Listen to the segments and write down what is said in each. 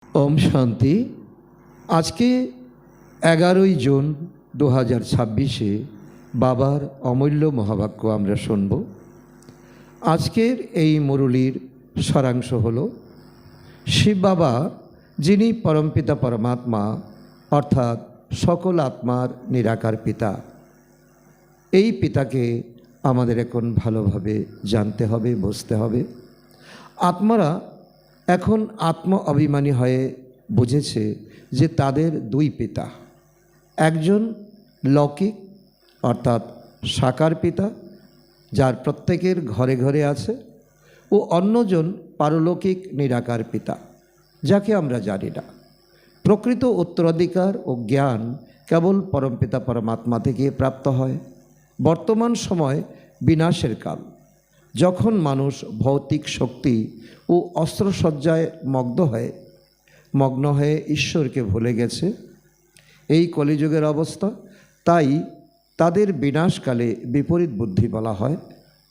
ओम शांति। आज के 11 जून 2026 बाबार अमूल्य महावाक्य आमरा शुनब। आजकेर এই মুরুলির সারাংশ হলো শিব বাবা যিনি পরমপিতা পরমাত্মা অর্থাৎ সকল আত্মার নিরাকার পিতা, এই পিতাকে আমাদের এখন ভালোভাবে জানতে হবে, বুঝতে হবে। আত্মারা এখন আত্ম অভিমানী হয়ে বুঝেছে যে তাদের দুই পিতা, একজন লৌকিক অর্থাৎ সাকার পিতা যার প্রত্যেকের ঘরে ঘরে আছে, ও অন্যজন পারলৌকিক নিরাকার পিতা যাকে আমরা জানি না। প্রকৃত উত্তরাধিকার ও জ্ঞান কেবল পরমপিতা পরমাত্মা থেকে প্রাপ্ত হয়। বর্তমান সময় বিনাশের কাল, যখন মানুষ ভৌতিক শক্তি ও অস্ত্রসজ্জায় মগ্ন হয়ে ঈশ্বরকে ভুলে গেছে, এই কলিযুগের অবস্থা। তাই তাদের বিনাশকালে বিপরীত বুদ্ধি বলা হয়।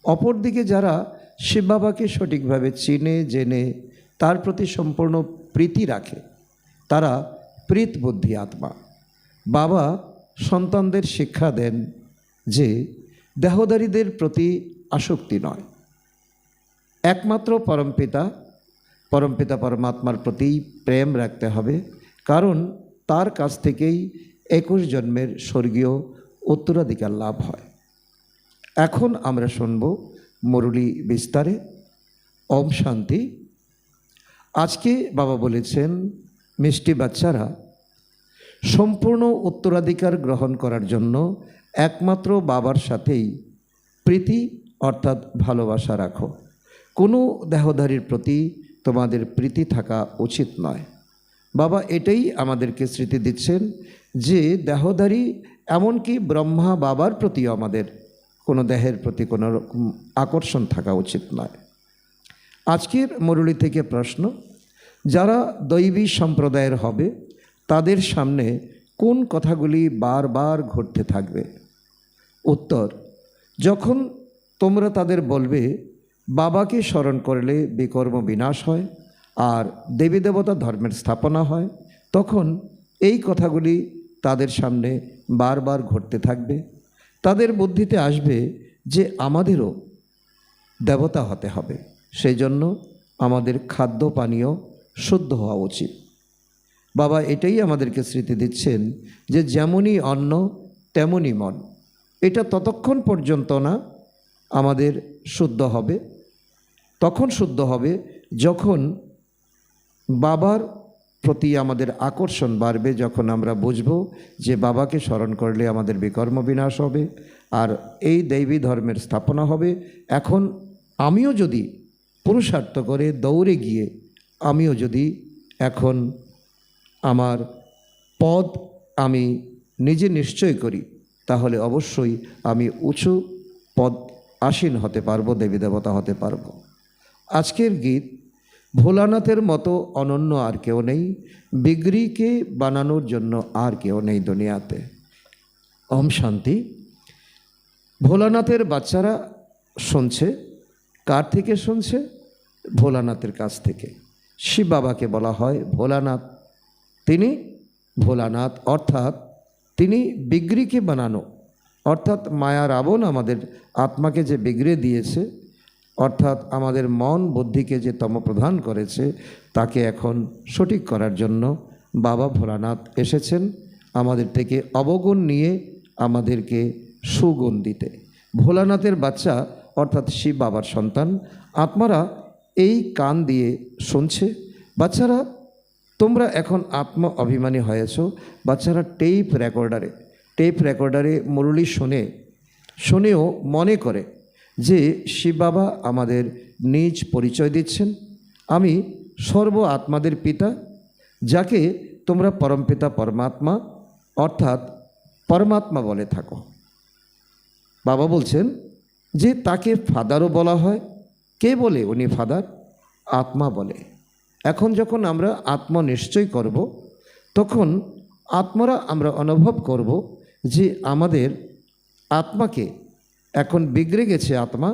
অপরদিকে যারা শিব বাবাকে সঠিকভাবে চিনে জেনে তার প্রতি সম্পূর্ণ প্রীতি রাখে, তারা প্রীত বুদ্ধি আত্মা। বাবা সন্তানদের শিক্ষা দেন যে দেহধারীদের প্রতি আসক্তি নয়, একমাত্র পরমপিতা পরমাত্মার প্রতি প্রেম রাখতে হবে, কারণ তার কাছ থেকেই 21 জন্মের স্বর্গীয় উত্তরাধিকার লাভ হয়। এখন আমরা শুনব মুরুলি বিস্তারে। ওম শান্তি। আজকে বাবা বলেছেন, মিষ্টি বাচ্চারা, সম্পূর্ণ উত্তরাধিকার গ্রহণ করার জন্য একমাত্র বাবার সাথেই প্রীতি অর্থাৎ ভালোবাসা রাখো। কোনো দেহধারীর প্রতি তোমাদের প্রীতি থাকা উচিত নয়। বাবা এটাই আমাদেরকে স্মৃতি দিচ্ছেন যে দেহধারী, এমনকি ব্রহ্মা বাবার প্রতিও আমাদের কোনো দেহের প্রতি কোনো রকম আকর্ষণ থাকা উচিত নয়। আজকের মুরুলি থেকে প্রশ্ন, যারা দৈবী সম্প্রদায়ের হবে তাদের সামনে কোন কথাগুলি বারবার ঘটতে থাকবে? উত্তর, যখন তোমরা তাদের বলবে বাবাকে স্মরণ করলে বিকর্ম বিনাশ হয় আর দেবী দেবতা ধর্মের স্থাপনা হয়, তখন এই কথাগুলি তাদের সামনে বারবার ঘটতে থাকবে। তাদের বুদ্ধিতে আসবে যে আমাদেরও দেবতা হতে হবে, সেই জন্য আমাদের খাদ্য পানীয় শুদ্ধ হওয়া উচিত। বাবা এটাই আমাদেরকে স্মৃতি দিচ্ছেন যে যেমনই অন্ন তেমনই মন। এটা ততক্ষণ পর্যন্ত না আমাদের শুদ্ধ হবে, তখন শুদ্ধ হবে যখন বাবার প্রতি আমাদের আকর্ষণ বাড়বে, যখন আমরা বুঝব যে বাবাকে স্মরণ করলে আমাদের বিকর্ম বিনাশ হবে আর এই দৈবী ধর্মের স্থাপনা হবে। এখন আমিও যদি পুরুষার্থ করে দৌড়ে গিয়ে আমিও যদি এখন আমার পদ আমি নিজে নিশ্চয় করি, তাহলে অবশ্যই আমি উঁচু পদ আসীন হতে পারবো, দেবী দেবতা হতে পারবো। আজকের গীত, ভোলানাথের মতো অনন্য আর কেউ নেই, বিগ্রিকে বানানোর জন্য আর কেউ নেই দুনিয়াতে। ওম শান্তি। ভোলানাথের বাচ্চারা শুনছে, কার থেকে শুনছে? ভোলানাথের কাছ থেকে। শিব বাবাকে বলা হয় ভোলানাথ। তিনি ভোলানাথ অর্থাৎ তিনি বিগ্রিকে বানানো, অর্থাৎ মায়া রাবণ আমাদের আত্মাকে যে বিগড়ে দিয়েছে, অর্থাৎ আমাদের মন বুদ্ধিকে যে তমপ্রধান করেছে, তাকে এখন সঠিক করার জন্য বাবা ভোলানাথ এসেছেন আমাদের থেকে অবগুণ নিয়ে আমাদেরকে সুগুণ দিতে। ভোলানাথের বাচ্চা অর্থাৎ শিব বাবার সন্তান আত্মারা এই কান দিয়ে শুনছে। বাচ্চারা, তোমরা এখন আত্ম অভিমানী হয়েছ। বাচ্চারা টেপ রেকর্ডারে মুরুলি শুনেও মনে করে যে শিব বাবা আমাদের নিজ পরিচয় দিচ্ছেন, আমি সর্ব আত্মাদের পিতা, যাকে তোমরা পরমপিতা পরমাত্মা অর্থাৎ পরমাত্মা বলে থাকো। বাবা বলছেন যে তাকে ফাদারও বলা হয়। কে বলে উনি ফাদার? আত্মা বলে। এখন যখন আমরা আত্মা নিশ্চয় করব, তখন আত্মারা আমরা অনুভব করব যে আমাদের আত্মাকে এখন বিগড়ে গেছে আত্মা,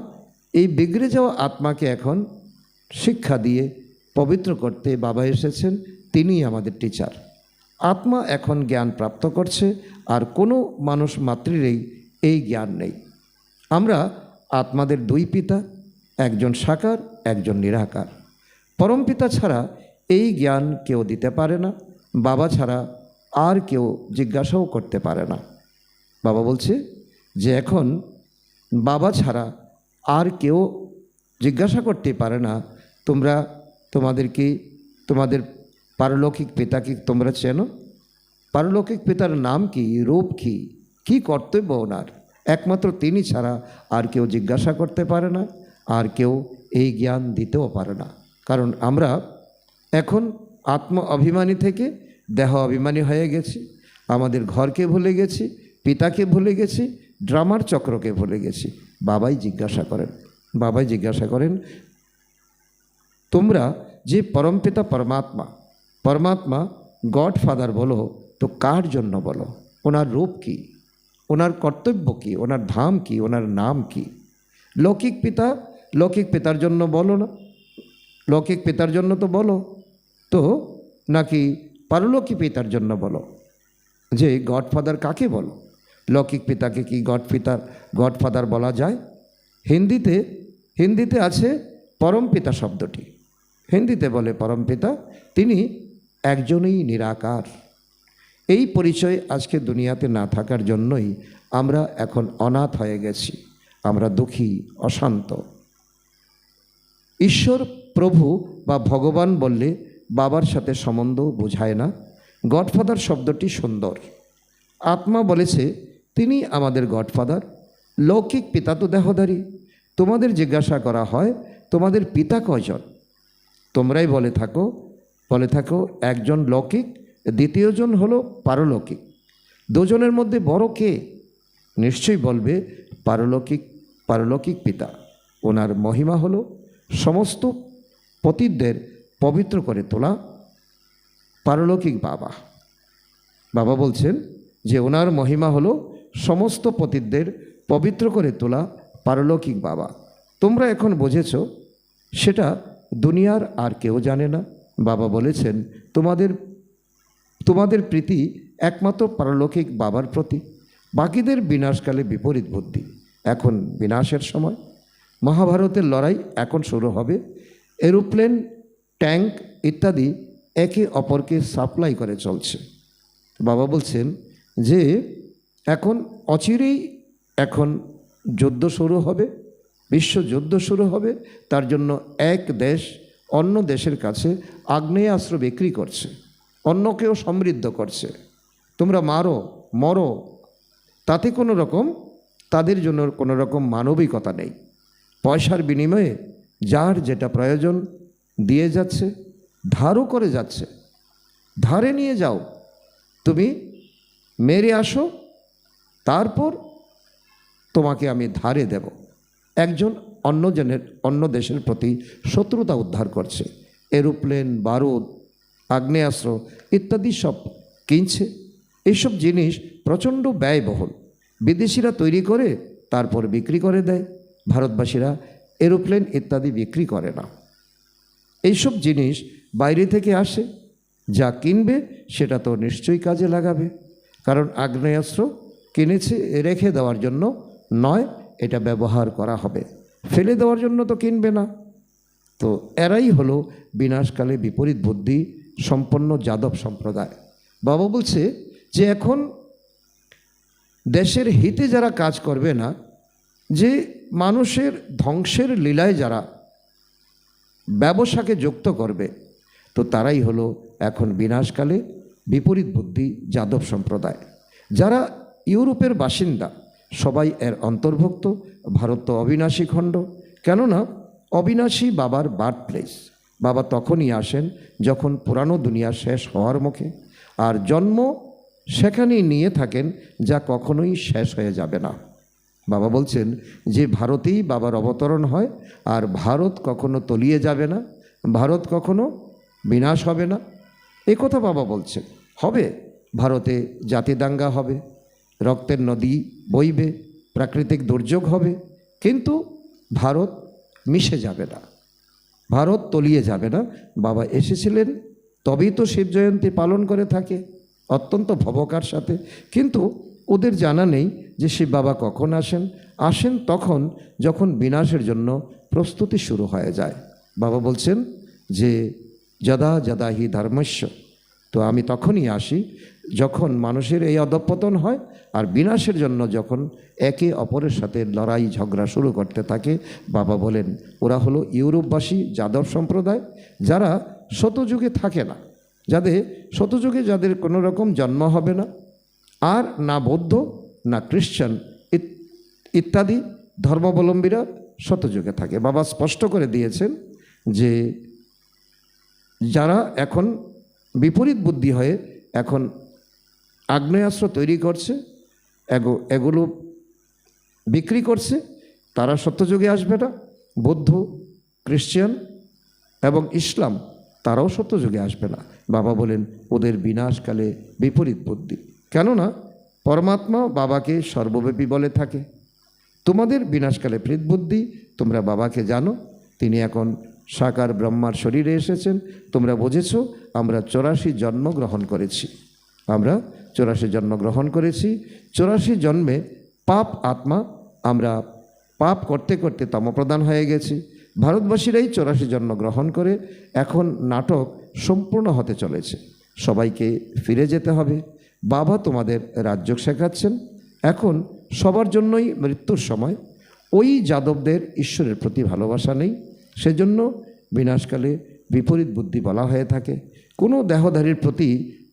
এই বিগড়ে যাওয়া আত্মাকে এখন শিক্ষা দিয়ে পবিত্র করতে বাবা এসেছেন। তিনিই আমাদের টিচার। আত্মা এখন জ্ঞান প্রাপ্ত করছে, আর কোনো মানুষ মাত্রেরই এই জ্ঞান নেই। আমরা আত্মাদের দুই পিতা, একজন সাকার, একজন নিরাকার। পরম পিতা ছাড়া এই জ্ঞান কেউ দিতে পারে না, বাবা ছাড়া আর কেউ জিজ্ঞাসাও করতে পারে না। বাবা বলছে যে এখন বাবা ছাড়া আর কেউ জিজ্ঞাসা করতে পারে না, তোমাদের পারলৌকিক পিতাকে তোমরা চেনো? পারলৌকিক পিতার নাম কি, রূপ কি, কী কর্তব্য ওনার, একমাত্র তিনি ছাড়া আর কেউ জিজ্ঞাসা করতে পারে না, আর কেউ এই জ্ঞান দিতেও পারে না। কারণ আমরা এখন আত্ম অভিমানী থেকে দেহ অভিমানী হয়ে গেছি, আমাদের ঘরকে ভুলে গেছি, পিতাকে ভুলে গেছি, ড্রামার চক্রকে ভুলে গেছি। বাবাই জিজ্ঞাসা করেন তোমরা যে পরমপিতা পরমাত্মা গডফাদার বলো, তো কার জন্য বলো? ওনার রূপ কি, ওনার কর্তব্য কি, ওনার ধাম কি, ওনার নাম কি? লৌকিক পিতার জন্য বলো না? লৌকিক পিতার জন্য তো বলো, তো নাকি পারলৌকিক পিতার জন্য বলো? যে গডফাদার কাকে বলো? লৌকিক পিতাকে কি গডফাদার বলা যায়? হিন্দিতে আছে পরমপিতা শব্দটি, হিন্দিতে বলে পরমপিতা, তিনি একজনই নিরাকার। এই পরিচয় আজকে দুনিয়াতে না থাকার জন্যই আমরা এখন অনাথ হয়ে গেছি, আমরা দুঃখী, অশান্ত। ঈশ্বর, প্রভু বা ভগবান বললে বাবার সাথে সম্বন্ধ বোঝায় না। গডফাদার শব্দটি সুন্দর। আত্মা বলেছে তিনি আমাদের গডফাদার। লৌকিক পিতা তো দেহধারী। তোমাদের জিজ্ঞাসা করা হয় তোমাদের পিতা কয়জন? তোমরাই বলে থাকো একজন লৌকিক, দ্বিতীয়জন হলো পারলৌকিক। দুজনের মধ্যে বড় কে? নিশ্চয়ই বলবে পারলৌকিক পিতা। ওনার মহিমা হলো সমস্ত পতিতদের পবিত্র করে তোলা। পারলৌকিক বাবা বলছেন যে ওনার মহিমা হলো সমস্ত পতিতদের পবিত্র করে তোলা পারলৌকিক বাবা। তোমরা এখন বুঝেছ, সেটা দুনিয়ার আর কেউ জানে না। বাবা বলেছেন তোমাদের প্রীতি একমাত্র পারলৌকিক বাবার প্রতি। বাকিদের বিনাশকালে বিপরীত বুদ্ধি। এখন বিনাশের সময়, মহাভারতের লড়াই এখন শুরু হবে। এরোপ্লেন, ট্যাঙ্ক ইত্যাদি একে অপরকে সাপ্লাই করে চলছে। বাবা বলছেন যে এখন অচিরেই এখন যুদ্ধ শুরু হবে, বিশ্বযুদ্ধ শুরু হবে। তার জন্য এক দেশ অন্য দেশের কাছে আগ্নেয়াস্ত্র বিক্রি করছে, অন্যকেও সমৃদ্ধ করছে। তোমরা মরো, তাতে তাদের জন্য কোনো রকম মানবিকতা নেই। পয়সার বিনিময়ে যার যেটা প্রয়োজন দিয়ে যাচ্ছে, ধারও করে যাচ্ছে। ধারে নিয়ে যাও, তুমি মেরে আসো, তারপর তোমাকে আমি ধারে দেব। একজন অন্য দেশের প্রতি শত্রুতা উদ্ধার করছে। এরোপ্লেন, বারুদ, আগ্নেয়াস্ত্র ইত্যাদি সব কিনছে। এইসব জিনিস প্রচণ্ড ব্যয়বহুল। বিদেশিরা তৈরি করে তারপর বিক্রি করে দেয়। ভারতবাসীরা এরোপ্লেন ইত্যাদি বিক্রি করে না। এইসব জিনিস বাইরে থেকে আসে, যা কিনবে সেটা তো নিশ্চয়ই কাজে লাগাবে। কারণ আগ্নেয়াস্ত্র কিনেছে রেখে দেওয়ার জন্য নয়, এটা ব্যবহার করা হবে, ফেলে দেওয়ার জন্য তো কিনবে না। তো এরাই হলো বিনাশকালে বিপরীত বুদ্ধি সম্পন্ন যাদব সম্প্রদায়। বাবা বলছে যে এখন দেশের হিতে যারা কাজ করবে না, যে মানুষের ধ্বংসের লীলায় যারা ব্যবসাকে যুক্ত করবে, তো তারাই হলো এখন বিনাশকালে বিপরীত বুদ্ধি যাদব সম্প্রদায়। যারা ইউরোপের বাসিন্দা সবাই এর অন্তর্ভুক্ত। ভারত তো অবিনাশী খণ্ড, কেননা অবিনাশী বাবার বার্থ প্লেস। বাবা তখনই আসেন যখন পুরানো দুনিয়া শেষ হওয়ার মুখে, আর জন্ম সেখানেই নিয়ে থাকেন যা কখনোই শেষ হয়ে যাবে না। বাবা বলছেন যে ভারতেই বাবার অবতরণ হয়, আর ভারত কখনো তলিয়ে যাবে না, ভারত কখনো বিনাশ হবে না। এই কথা বাবা বলছেন। হবে, ভারতে জাতিদাঙ্গা হবে, রক্তের নদী বইবে, প্রাকৃতিক দুর্যোগ হবে, কিন্তু ভারত মিশে যাবে না, ভারত তলিয়ে যাবে না। বাবা এসেছিলেন তবেই তো শিব জয়ন্তী পালন করে থাকে অত্যন্ত ভবকার সাথে। কিন্তু ওদের জানা নেই যে শিব বাবা কখন আসেন। আসেন তখন যখন বিনাশের জন্য প্রস্তুতি শুরু হয়ে যায়। বাবা বলছেন যে যদা যদা হি ধর্মস্য, তো আমি তখনই আসি যখন মানুষের এই অধঃপতন হয় আর বিনাশের জন্য যখন একে অপরের সাথে লড়াই ঝগড়া শুরু করতে থাকে। বাবা বলেন ওরা হলো ইউরোপবাসী যাদব সম্প্রদায়, যারা শতযুগে থাকে না, যাদের কোনো রকম জন্ম হবে না, আর না বৌদ্ধ না খ্রিশ্চান ইত্যাদি ধর্মাবলম্বীরা শতযুগে থাকে। বাবা স্পষ্ট করে দিয়েছেন যে যারা এখন বিপরীত বুদ্ধি হয়ে এখন আগ্নেয়াস্ত্র তৈরি করছে, এগুলো বিক্রি করছে, তারা সত্যযুগে আসবে না। বৌদ্ধ, খ্রিশ্চান এবং ইসলাম তারাও সত্যযুগে আসবে না। বাবা বলেন ওদের বিনাশকালে বিপরীত বুদ্ধি। কেননা পরমাত্মা বাবাকে সর্বব্যাপী বলে থাকে। তোমাদের বিনাশকালে প্রেত বুদ্ধি, তোমরা বাবাকে জানো, তিনি এখন সাকার ব্রহ্মার শরীরে এসেছেন। তোমরা বুঝেছ আমরা 84 জন্ম গ্রহণ করেছি। আমরা 84 জন্ম গ্রহণ করেছি। 84 জন্মে পাপ আত্মা, আমরা পাপ করতে করতে তমপ্রধান হয়ে গেছি। ভারতবাসীরাই 84 জন্ম গ্রহণ করে এখন নাটক সম্পূর্ণ হতে চলেছে। সবাইকে ফিরে যেতে হবে। বাবা তোমাদের রাজ্য শেখাচ্ছেন। এখন সবার জন্যই মৃত্যুর সময়। ওই যাদবদের ঈশ্বরের প্রতি ভালোবাসা নেই, সেজন্য বিনাশকালে বিপরীত বুদ্ধি বলা হয়ে থাকে। কোনো দেহধারীর প্রতি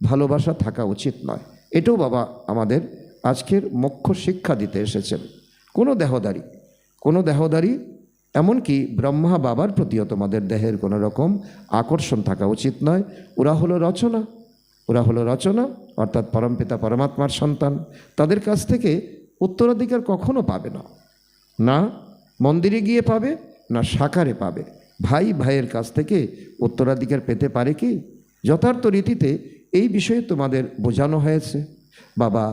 ভালোবাসা থাকা উচিত নয়। এটাও বাবা আমাদের আজকের মুখ্য শিক্ষা দিতে এসেছেন। কোনো দেহধারী এমনকি ব্রহ্মা বাবার প্রতিও তোমাদের দেহের কোনো রকম আকর্ষণ থাকা উচিত নয়। ওরা হলো রচনা, অর্থাৎ পরমপিতা পরমাত্মার সন্তান। তাদের কাছ থেকে উত্তরাধিকার কখনো পাবে না, না মন্দিরে গিয়ে পাবে, না সাকারে পাবে। ভাই ভাইয়ের কাছ থেকে উত্তরাধিকার পেতে পারে কি? যথার্থ রীতিতে এই বিষয়ে তোমাদের বোঝানো হয়েছে। বাবা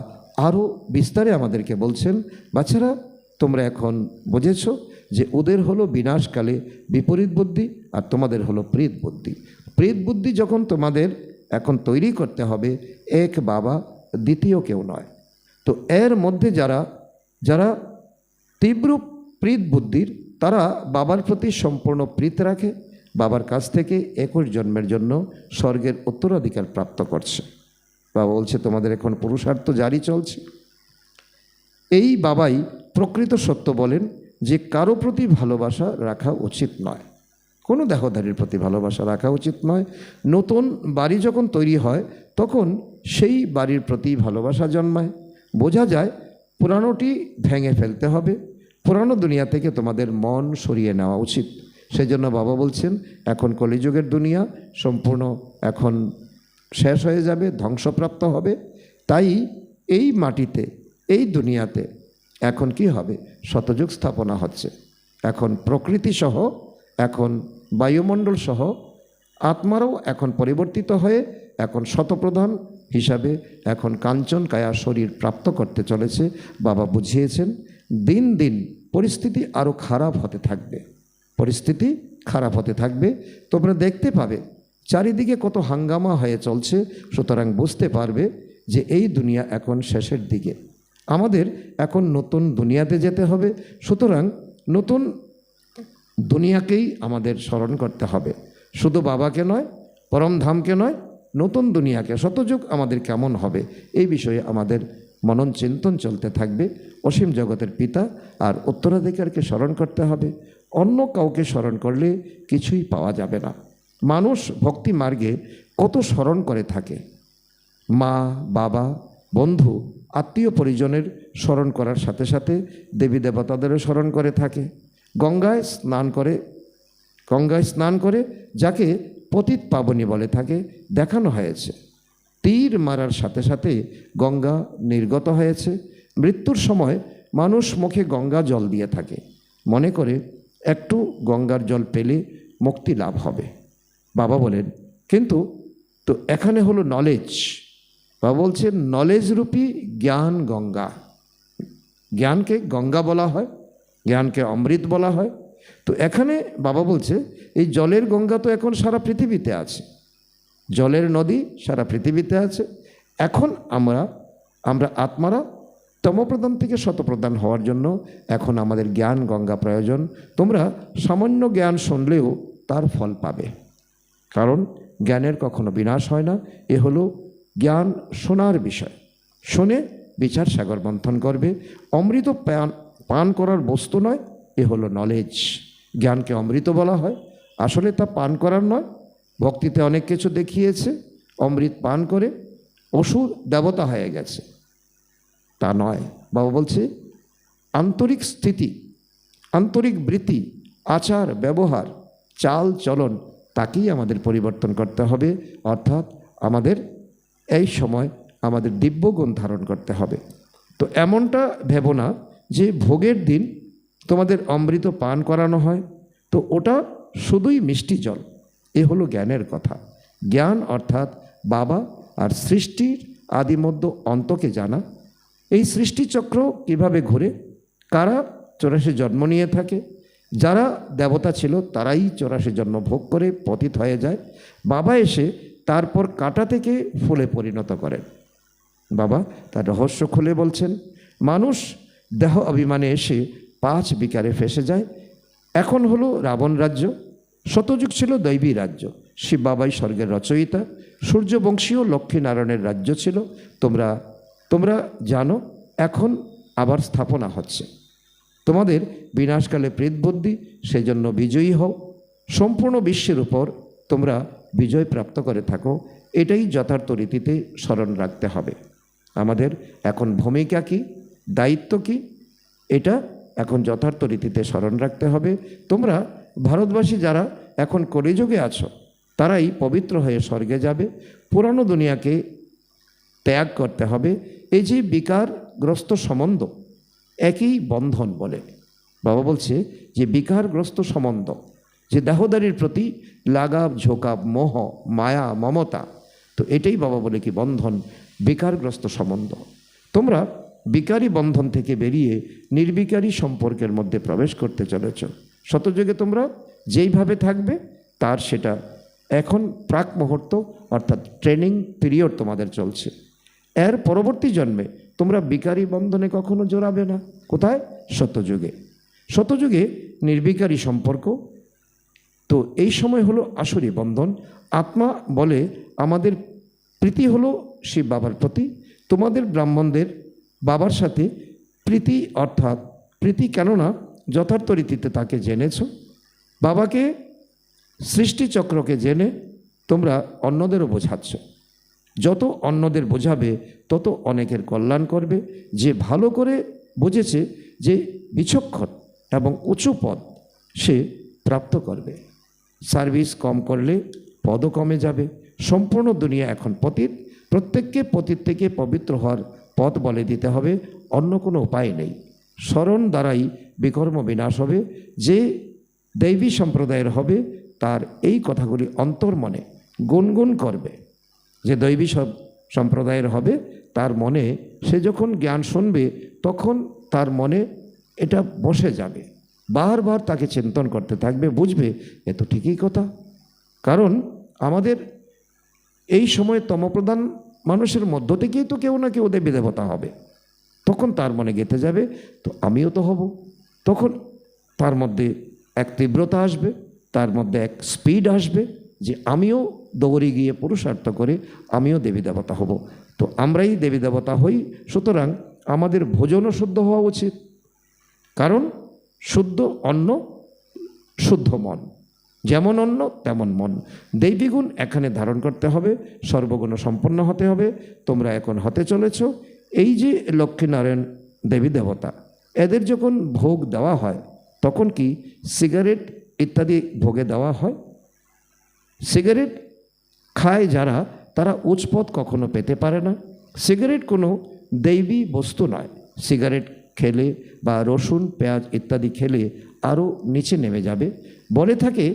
আরও বিস্তারে আমাদেরকে বলছেন, বাচ্চারা তোমরা এখন বুঝেছ যে ওদের হলো বিনাশকালে বিপরীত বুদ্ধি আর তোমাদের হলো প্রেত বুদ্ধি। প্রেত বুদ্ধি যখন তোমাদের এখন তৈরি করতে হবে, এক বাবা দ্বিতীয় কেউ নয়। তো এর মধ্যে যারা তীব্র প্রীত বুদ্ধির, তারা বাবার প্রতি সম্পূর্ণ প্রীত রাখে, বাবার কাছ থেকে 21 জন্মের জন্য স্বর্গের উত্তরাধিকার প্রাপ্ত করছে। বাবা বলছে তোমাদের এখন পুরুষার্থ জারি চলছে। এই বাবাই প্রকৃত সত্য বলেন যে কারো প্রতি ভালোবাসা রাখা উচিত নয়, কোনো দেহধারীর প্রতি ভালোবাসা রাখা উচিত নয়। নতুন বাড়ি যখন তৈরি হয় তখন সেই বাড়ির প্রতি ভালোবাসা জন্মায়। বোঝা যায় পুরানোটি ভেঙে ফেলতে হবে, পুরানো দুনিয়া থেকে তোমাদের মন সরিয়ে নেওয়া উচিত। সেজন্য বাবা বলছেন এখন কলিযুগের দুনিয়া সম্পূর্ণ এখন শেষ হয়ে যাবে, ধ্বংসপ্রাপ্ত হবে। তাই এই মাটিতে, এই দুনিয়াতে এখন কি হবে? শতযুগ স্থাপনা হচ্ছে। এখন প্রকৃতি সহ, এখন বায়ুমণ্ডল সহ আত্মারাও এখন পরিবর্তিত হয়ে এখন শতপ্রধান হিসাবে এখন কাঞ্চন কায়া শরীর প্রাপ্ত করতে চলেছে। বাবা বুঝিয়েছেন দিন দিন পরিস্থিতি আরও খারাপ হতে থাকবে। তোমরা দেখতে পাবে চারিদিকে কত হাঙ্গামা হয়ে চলছে। সুতরাং বুঝতে পারবে যে এই দুনিয়া এখন শেষের দিকে, আমাদের এখন নতুন দুনিয়াতে যেতে হবে। সুতরাং নতুন দুনিয়াকেই আমাদের স্মরণ করতে হবে, শুধু বাবাকে নয়, পরমধামকে নয়, নতুন দুনিয়াকে। শতযুগ আমাদের কেমন হবে এই বিষয়ে আমাদের মনন চিন্তন চলতে থাকবে। অসীম জগতের পিতা আর উত্তরাধিকারকে স্মরণ করতে হবে। অন্য কাউকে স্মরণ করলে কিছুই পাওয়া যাবে না। মানুষ ভক্তি মার্গে কত স্মরণ করে থাকে, মা বাবা বন্ধু আত্মীয় পরিজনের স্মরণ করার সাথে সাথে দেবী দেবতাদেরও স্মরণ করে থাকে। গঙ্গায় স্নান করে যাকে পতিত পাবনী বলে থাকে দেখানো হয়েছে। তীর মারার সাথে সাথে গঙ্গা নির্গত হয়েছে। মৃত্যুর সময় মানুষ মুখে গঙ্গা জল দিয়ে থাকে, মনে করে একটু গঙ্গার জল পেলে মুক্তি লাভ হবে। বাবা বলেন কিন্তু তো এখানে হলো নলেজ। বাবা বলছেন নলেজ রূপী জ্ঞান গঙ্গা। জ্ঞানকে গঙ্গা বলা হয়, জ্ঞানকে অমৃত বলা হয়। তো এখানে বাবা বলছে এই জলের গঙ্গা তো এখন সারা পৃথিবীতে আছে। জলের নদী সারা পৃথিবীতে আছে। এখন আমরা আত্মারা তমপ্রধান থেকে শতপ্রধান হওয়ার জন্য এখন আমাদের জ্ঞান গঙ্গা প্রয়োজন। তোমরা সামান্য জ্ঞান শুনলেও তার ফল পাবে, কারণ জ্ঞানের কখনো বিনাশ হয় না। এ হলো জ্ঞান শোনার বিষয়। শুনে বিচার সাগর মন্থন করবে। অমৃত পান করার বস্তু নয়, এ হলো নলেজ। জ্ঞানকে অমৃত বলা হয়, আসলে তা পান করার নয়। ভক্তিতে অনেক কিছু দেখিয়েছে, অমৃত পান করে অসুর দেবতা হয়ে গেছে, তা নয়। বাবা বলছে আন্তরিক স্থিতি, আন্তরিক বৃত্তি, আচার ব্যবহার, চাল চলন, তাকেই আমাদের পরিবর্তন করতে হবে। অর্থাৎ আমাদের এই সময় আমাদের দিব্যগুণ ধারণ করতে হবে। তো এমনটা ভেবো না যে ভোগের দিন তোমাদের অমৃত পান করানো হয়, তো ওটা শুধুই মিষ্টি জল। এ হলো জ্ঞানের কথা। জ্ঞান অর্থাৎ বাবা আর সৃষ্টির আদিমধ্য অন্তকে জানা। এই সৃষ্টিচক্র কিভাবে ঘুরে, কারা 84 জন্ম নিয়ে থাকে, যারা দেবতা ছিল তারাই 84 জন্ম ভোগ করে পতিত হয়ে যায়। বাবা এসে তারপর কাঁটা থেকে ফুলে পরিণত করেন। বাবা তার রহস্য খুলে বলছেন, মানুষ দেহ অভিমানে এসে 5 বিকারে ফেসে যায়। এখন হলো রাবণ রাজ্য, শতযুগ ছিল দৈবী রাজ্য। শিব বাবাই স্বর্গের রচয়িতা, সূর্যবংশীয় লক্ষ্মীনারায়ণের রাজ্য ছিল। তোমরা জানো এখন আবার স্থাপনা হচ্ছে। তোমাদের বিনাশকালে প্রেতবুদ্ধি, সেই জন্য বিজয়ী হও। সম্পূর্ণ বিশ্বের উপর তোমরা বিজয় প্রাপ্ত করে থাকো, এটাই যথার্থ রীতিতে স্মরণ রাখতে হবে। আমাদের এখন ভূমিকা কি, দায়িত্ব কি, এটা এখন যথার্থ রীতিতে স্মরণ রাখতে হবে। তোমরা ভারতবাসী যারা এখন কলিযুগে আছো, তারাই পবিত্র হয়ে স্বর্গে যাবে। পুরানো দুনিয়াকে ত্যাগ করতে হবে। এই যে বিকারগ্রস্ত সম্বন্ধ, একই বন্ধন বলে। বাবা বলছে যে বিকারগ্রস্ত সম্বন্ধ, যে দেহদারির প্রতি লাগাব ঝোঁকাব, মোহ মায়া মমতা, তো এটাই বাবা বলে কি বন্ধন, বিকারগ্রস্ত সম্বন্ধ। তোমরা বিকারী বন্ধন থেকে বেরিয়ে নির্বিকারী সম্পর্কের মধ্যে প্রবেশ করতে চলেছ। শতযুগে তোমরা যেইভাবে থাকবে তার সেটা এখন প্রাক মুহূর্ত, অর্থাৎ ট্রেনিং পিরিয়ড তোমাদের চলছে। এর পরবর্তী জন্মে তোমরা বিকারী বন্ধনে কখনো জড়াবে না। কোথায়? শতযুগে। শতযুগে নির্বিকারী সম্পর্ক। তো এই সময় হলো আসুরি বন্ধন। আত্মা বলে আমাদের প্রীতি হলো শিব বাবার প্রতি। তোমাদের ব্রাহ্মণদের বাবার সাথে প্রীতি, অর্থাৎ প্রীতি কেননা যথার্থ রীতিতে তাকে জেনেছ। বাবাকে সৃষ্টিচক্রকে জেনে তোমরা অন্যদেরও বোঝাচ্ছ। যত অন্যদের বোঝাবে তত অনেকের কল্যাণ করবে। যে ভালো করে বুঝেছে যে বিচক্ষণ এবং উঁচু পদ সে প্রাপ্ত করবে। সার্ভিস কম করলে পদও কমে যাবে। সম্পূর্ণ দুনিয়া এখন পতিত। প্রত্যেককে পতিত থেকে পবিত্র হওয়ার পথ বলে দিতে হবে, অন্য কোনো উপায় নেই। স্মরণ দ্বারাই বিকর্ম বিনাশ হবে। যে দৈবী সম্প্রদায়ের হবে তার এই কথাগুলি অন্তর্মনে গুনগুন করবে। যে দৈবী সম্প্রদায়ের হবে তার মনে, সে যখন জ্ঞান শুনবে তখন তার মনে এটা বসে যাবে। বারবার তাকে চিন্তন করতে থাকবে, বুঝবে এ তো ঠিকই কথা। কারণ আমাদের এই সময় তমপ্রধান মানুষের মধ্য থেকেই তো কেউ না কেউ দেবী দেবতা হবে। তখন তার মনে গেঁথে যাবে, তো আমিও তো হব। তখন তার মধ্যে এক তীব্রতা আসবে, তার মধ্যে এক স্পিড আসবে যে আমিও দৌড়ে গিয়ে পুরুষার্থ করে আমিও দেবী দেবতা হব। তো আমরাই দেবী দেবতা হই। সুতরাং আমাদের ভোজনও শুদ্ধ হওয়া উচিত, কারণ শুদ্ধ অন্ন শুদ্ধ মন, যেমন অন্ন তেমন মন। দৈবীগুণ এখানে ধারণ করতে হবে, সর্বগুণ সম্পন্ন হতে হবে। তোমরা এখন হতে চলেছ। এই যে লক্ষ্মীনারায়ণ দেবী দেবতা, এদের যখন ভোগ দেওয়া হয় তখন কি সিগারেট ইত্যাদি ভোগে দেওয়া হয়? সিগারেট খায় যারা, তারা উচ্চ পদ কখনো পেতে পারে না। সিগারেট কোনো দৈবী বস্তু নয়। সিগারেট খেলে বা রসুন পেঁয়াজ ইত্যাদি খেলে আরও নিচে নেমে যাবে। বলে থাকে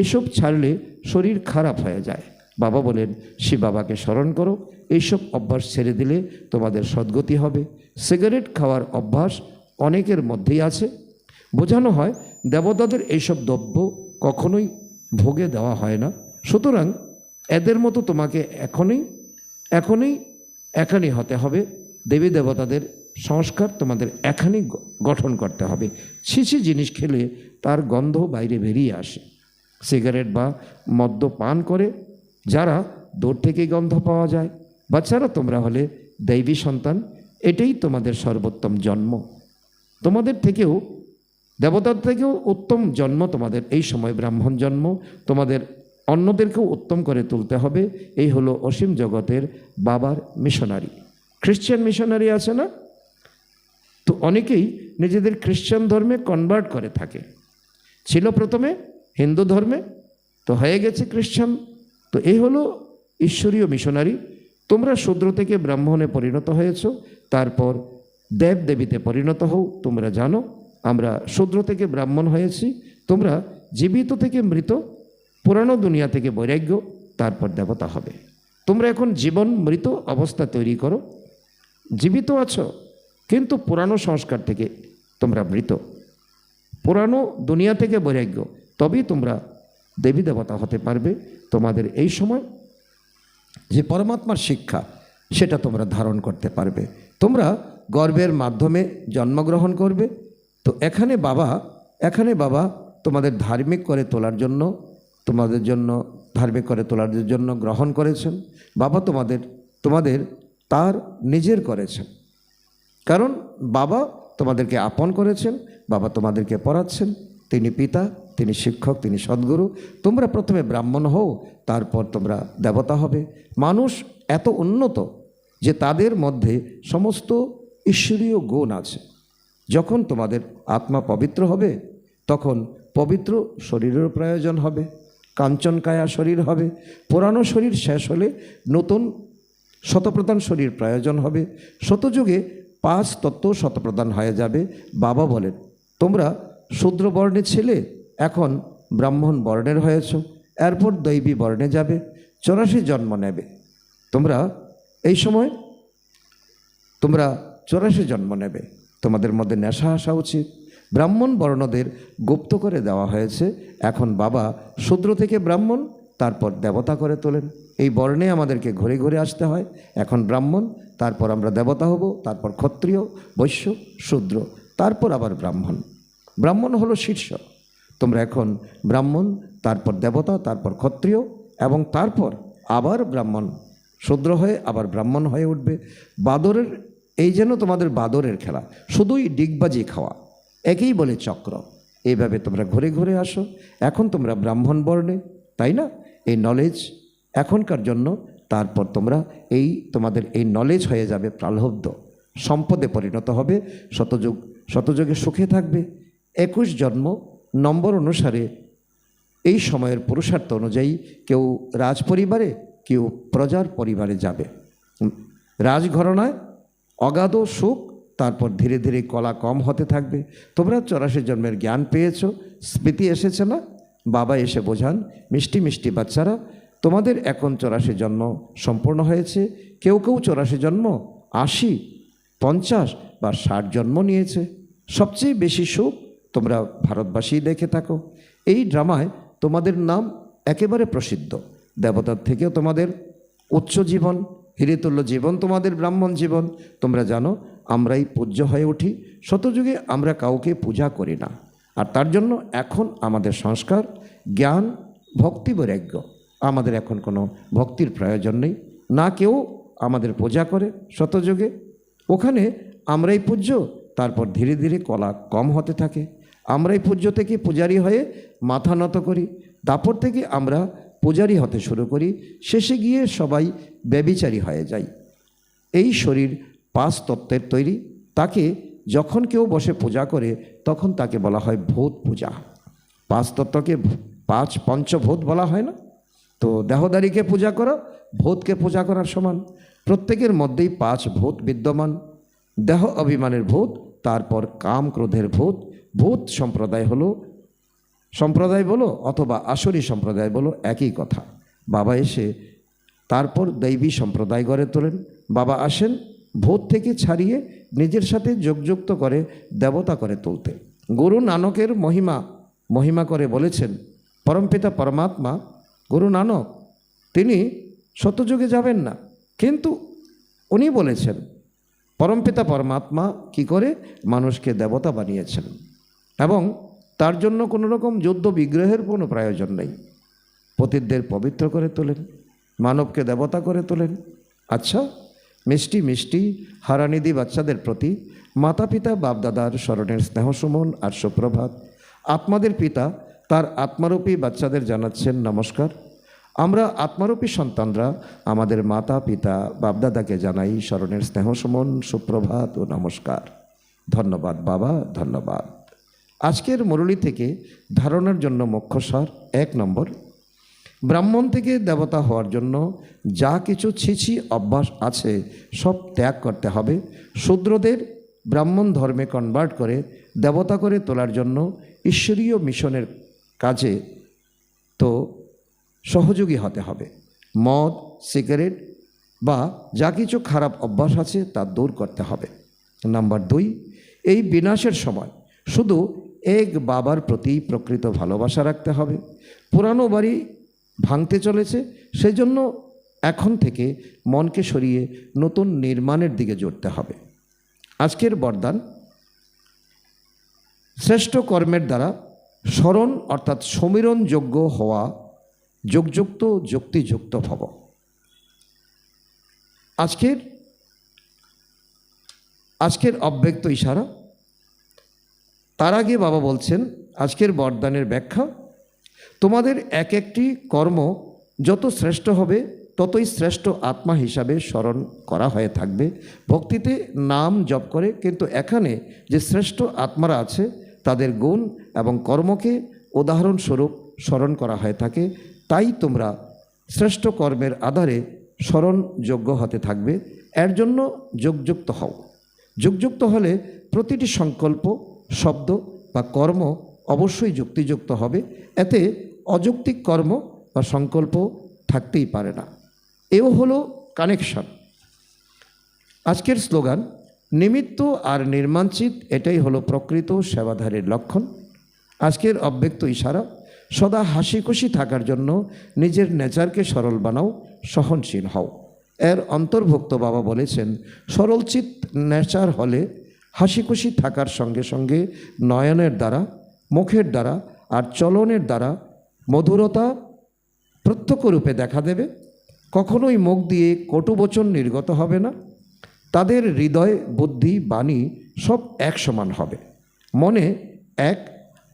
এসব ছাড়লে শরীর খারাপ হয়ে যায়। বাবা বলেন শিব বাবাকে স্মরণ করো, এইসব অভ্যাস ছেড়ে দিলে তোমাদের সদ্গতি হবে। সিগারেট খাওয়ার অভ্যাস অনেকের মধ্যেই আছে। বোঝানো হয় দেবতাদের এইসব দ্রব্য কখনোই ভোগে দেওয়া হয় না। সুতরাং এদের মতো তোমাকে এখনই হতে হবে। দেবী দেবতাদের সংস্কার তোমাদের এখনই গঠন করতে হবে। ছিছি জিনিস খেলে তার গন্ধ বাইরে বেরিয়ে আসে। সিগারেট বা মদ্য পান করে যারা দূর থেকেই গন্ধ পাওয়া যায়। বাচ্চারা, তোমরা হলে দৈবী সন্তান, এটাই তোমাদের সর্বোত্তম জন্ম। তোমাদের থেকেও, দেবতার থেকেও উত্তম জন্ম তোমাদের এই সময় ব্রাহ্মণ জন্ম। তোমাদের অন্যদেরকেও উত্তম করে তুলতে হবে। এই হলো অসীম জগতের বাবার মিশনারি। খ্রিশ্চান মিশনারি আছে না? তো অনেকেই নিজেদের খ্রিশ্চান ধর্মে কনভার্ট করে থাকে। ছিল প্রথমে হিন্দু ধর্মে, তো হয়ে গেছে খ্রিশ্চান। তো এই হলো ঈশ্বরীয় মিশনারি। তোমরা শূদ্র থেকে ব্রাহ্মণে পরিণত হয়েছ, তারপর দেব দেবীতে পরিণত হও। তোমরা জানো আমরা শূদ্র থেকে ব্রাহ্মণ হয়েছি। তোমরা জীবিত থেকে মৃত, পুরানো দুনিয়া থেকে বৈরাগ্য, তারপর দেবতা হবে। তোমরা এখন জীবন মৃত অবস্থা তৈরি করো। জীবিত আছো কিন্তু পুরানো সংস্কার থেকে তোমরা মৃত, পুরানো দুনিয়া থেকে বৈরাগ্য, তবেই তোমরা দেবী দেবতা হতে পারবে। তোমাদের এই সময় যে পরমাত্মার শিক্ষা, সেটা তোমরা ধারণ করতে পারবে। তোমরা গর্ভের মাধ্যমে জন্মগ্রহণ করবে। তো এখানে বাবা তোমাদের ধার্মিক করে তোলার জন্য, ধার্মিক করে তোলার জন্য গ্রহণ করেছেন। বাবা তোমাদের তার নিজের করেছেন, কারণ বাবা তোমাদেরকে আপন করেছেন। বাবা তোমাদেরকে পড়াচ্ছেন। তিনি পিতা, তিনি শিক্ষক, তিনি সদ্গুরু। তোমরা প্রথমে ব্রাহ্মণ হও, তারপর তোমরা দেবতা হবে। মানুষ এত উন্নত যে তাদের মধ্যে সমস্ত ঈশ্বরীয় গুণ আছে। যখন তোমাদের আত্মা পবিত্র হবে, তখন পবিত্র শরীরের প্রয়োজন হবে। কাঞ্চনকায়া শরীর হবে। পুরানো শরীর শেষ হলে নতুন শতপ্রধান শরীর প্রয়োজন হবে। শতযুগে 5 তত্ত্ব শতপ্রধান হয়ে যাবে। বাবা বলেন, তোমরা শূদ্র বর্ণের ছেলে, এখন ব্রাহ্মণ বর্ণের হয়েছ, এরপর দৈবী বর্ণে যাবে, 84 জন্ম নেবে। তোমরা এই সময় 84 জন্ম নেবে। তোমাদের মধ্যে নেশা আসা উচিত। ব্রাহ্মণ বর্ণদের গুপ্ত করে দেওয়া হয়েছে। এখন বাবা শূদ্র থেকে ব্রাহ্মণ, তারপর দেবতা করে তোলেন। এই বর্ণে আমাদেরকে ঘুরে ঘুরে আসতে হয়। এখন ব্রাহ্মণ, তারপর আমরা দেবতা হব, তারপর ক্ষত্রিয়, বৈশ্য, শূদ্র, তারপর আবার ব্রাহ্মণ। ব্রাহ্মণ হলো শীর্ষ। তোমরা এখন ব্রাহ্মণ, তারপর দেবতা, তারপর ক্ষত্রিয়, এবং তারপর আবার ব্রাহ্মণ, শূদ্র হয়ে আবার ব্রাহ্মণ হয়ে উঠবে। বাদরের, এই যেন তোমাদের বাদরের খেলা, শুধুই ডিগবাজি খাওয়া, একেই বলে চক্র। এইভাবে তোমরা ঘুরে ঘুরে আসো। এখন তোমরা ব্রাহ্মণ বর্ণে, তাই না? এই নলেজ এখনকার জন্য। তারপর তোমরা তোমাদের এই নলেজ হয়ে যাবে প্রালব্ধ, সম্পদে পরিণত হবে। শতযুগে সুখে থাকবে। 21 জন্ম নম্বর অনুসারে এই সময়ের পুরুষার্থ অনুযায়ী কেউ রাজ পরিবারে, কেউ প্রজার পরিবারে যাবে। রাজঘরানায় অগাধ সুখ, তারপর ধীরে ধীরে কলা কম হতে থাকবে। তোমরা 84 জন্মের জ্ঞান পেয়েছো, স্মৃতি এসেছে না? বাবা এসে বোঝান, মিষ্টি মিষ্টি বাচ্চারা, তোমাদের এখন 84 জন্ম সম্পূর্ণ হয়েছে। কেউ 84 জন্ম, 80, 50 বা 60 জন্ম নিয়েছে। সবচেয়ে বেশি সুখ তোমরা ভারতবাসী দেখে থাকো। এই ড্রামায় তোমাদের নাম একেবারে প্রসিদ্ধ। দেবতার থেকেও তোমাদের উচ্চ জীবন, হিরেতুল্য জীবন তোমাদের ব্রাহ্মণ জীবন। তোমরা জানো আমরাই পূজ্য হয়ে উঠি। শতযুগে আমরা কাউকে পূজা করি না, আর তার জন্য এখন আমাদের সংস্কার, জ্ঞান, ভক্তি, বৈরাগ্য। আমাদের এখন কোনো ভক্তির প্রয়োজন নেই, না কেউ আমাদের পূজা করে। শতযুগে ওখানে আমরাই পূজ্য, তারপর ধীরে ধীরে কলা কম হতে থাকে। আমরাই পূজ্য থেকে পূজারী হয়ে মাথা নত করি। তারপর থেকে আমরা পূজারী হতে শুরু করি। শেষে গিয়ে সবাই ব্যভিচারী হয়ে যায়। এই শরীর 5 তত্ত্বের তৈরি। তাকে যখন কেউ বসে পূজা করে, তখন তাকে বলা হয় ভূত পূজা। 5 তত্ত্বকে 5 পঞ্চভূত বলা হয় না? তো দেহদারীকে পূজা করা ভূতকে পূজা করার সমান। প্রত্যেকের মধ্যেই 5 ভূত বিদ্যমান। দেহ অভিমানের ভূত, তারপর কাম ক্রোধের ভূত। ভূত সম্প্রদায় বলো অথবা আসরি সম্প্রদায় বলো, একই কথা। বাবা এসে তারপর দৈবী সম্প্রদায় গড়ে তোলেন। বাবা আসেন ভূত থেকে ছাড়িয়ে নিজের সাথে যোগযুক্ত করে দেবতা করে তুলতে। গুরু নানকের মহিমা করে বলেছেন পরমপিতা পরমাত্মা। গুরু নানক তিনি সত্যযুগে যাবেন না, কিন্তু উনি বলেছেন পরমপিতা পরমাত্মা কি করে মানুষকে দেবতা বানিয়েছেন এবং তার জন্য কোনো রকম যুদ্ধ বিগ্রহের কোনো প্রয়োজন নেই। পতিতদের পবিত্র করে তোলেন, মানবকে দেবতা করে তোলেন। আচ্ছা, মিষ্টি মিষ্টি হারানিধি বাচ্চাদের প্রতি মাতা পিতা বাপদাদার স্মরণের স্নেহসুমন আর সুপ্রভাত। আত্মাদের পিতা তার আত্মারূপী বাচ্চাদের জানাচ্ছেন নমস্কার। আমরা আত্মারূপী সন্তানরা আমাদের মাতা পিতা বাপদাদাকে জানাই স্মরণের স্নেহসুমন, সুপ্রভাত ও নমস্কার। ধন্যবাদ বাবা, ধন্যবাদ। আজকের মুরলী থেকে ধারণার জন্য মুখ্য সার 1 নম্বর, ব্রাহ্মণ থেকে দেবতা হওয়ার জন্য যা কিছু ছিছি অভ্যাস আছে সব ত্যাগ করতে হবে। শূদ্রদের ব্রাহ্মণ ধর্মে কনভার্ট করে দেবতা করে তোলার জন্য ঈশ্বরীয় মিশনের কাজে তো সহযোগী হতে হবে। মদ, সিগারেট বা যা কিছু খারাপ অভ্যাস আছে তা দূর করতে হবে। নাম্বার 2, এই বিনাশের সময় শুধু এক বাবার প্রতি প্রকৃত ভালোবাসা রাখতে হবে। পুরানো বাড়ি ভাঙতে চলেছে, সেই জন্য এখন থেকে মনকে সরিয়ে নতুন নির্মাণের দিকে জড়তে হবে। আজকের বরদান, শ্রেষ্ঠ কর্মের দ্বারা স্মরণ অর্থাৎ সমীরণযোগ্য হওয়া, যোগযুক্ত যুক্তিযুক্ত ভব। আজকের অব্যক্ত ইশারা। তার আগে বাবা বলছেন আজকের বরদানের ব্যাখ্যা, তোমাদের এক একটি কর্ম যত শ্রেষ্ঠ হবে ততই শ্রেষ্ঠ আত্মা হিসাবে স্মরণ করা হয়ে থাকবে। ভক্তিতে নাম জপ করে, কিন্তু এখানে যে শ্রেষ্ঠ আত্মারা আছে তাদের গুণ এবং কর্মকে উদাহরণস্বরূপ স্মরণ করা হয়ে থাকে। তাই তোমরা শ্রেষ্ঠ কর্মের আধারে স্মরণযোগ্য হতে থাকবে। এর জন্য যোগযুক্ত হও। যোগযুক্ত হলে প্রতিটি সংকল্প, শব্দ বা কর্ম অবশ্যই যুক্তিযুক্ত হবে। এতে অযৌক্তিক কর্ম বা সংকল্প থাকতেই পারে না। এও হলো কানেকশন। আজকের স্লোগান, নিমিত্ত আর নির্মাণচিত, এটাই হলো প্রকৃত সেবাধারীর লক্ষণ। আজকের অব্যক্ত ইশারা, সদা হাসি খুশি থাকার জন্য নিজের নেচারকে সরল বানাও, সহনশীল হও। এর অন্তর্ভুক্ত বাবা বলেছেন সরলচিত নেচার হলে হাসি খুশি থাকার সঙ্গে সঙ্গে নয়নের দ্বারা, মুখের দ্বারা আর চলনের দ্বারা মধুরতা প্রত্যক্ষ রূপে দেখা দেবে। কখনোই মুখ দিয়ে কটুবচন নির্গত হবে না। তাদের হৃদয়, বুদ্ধি, বাণী সব এক সমান হবে। মনে এক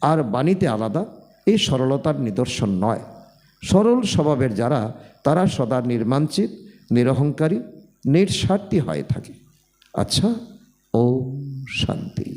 আর বাণীতে আলাদা, এই সরলতার নিদর্শন নয়। সরল স্বভাবের যারা, তারা সদা নির্মাণচিত, নিরহংকারী, নিঃস্বার্থী হয়ে থাকে। আচ্ছা, ওম শান্তি।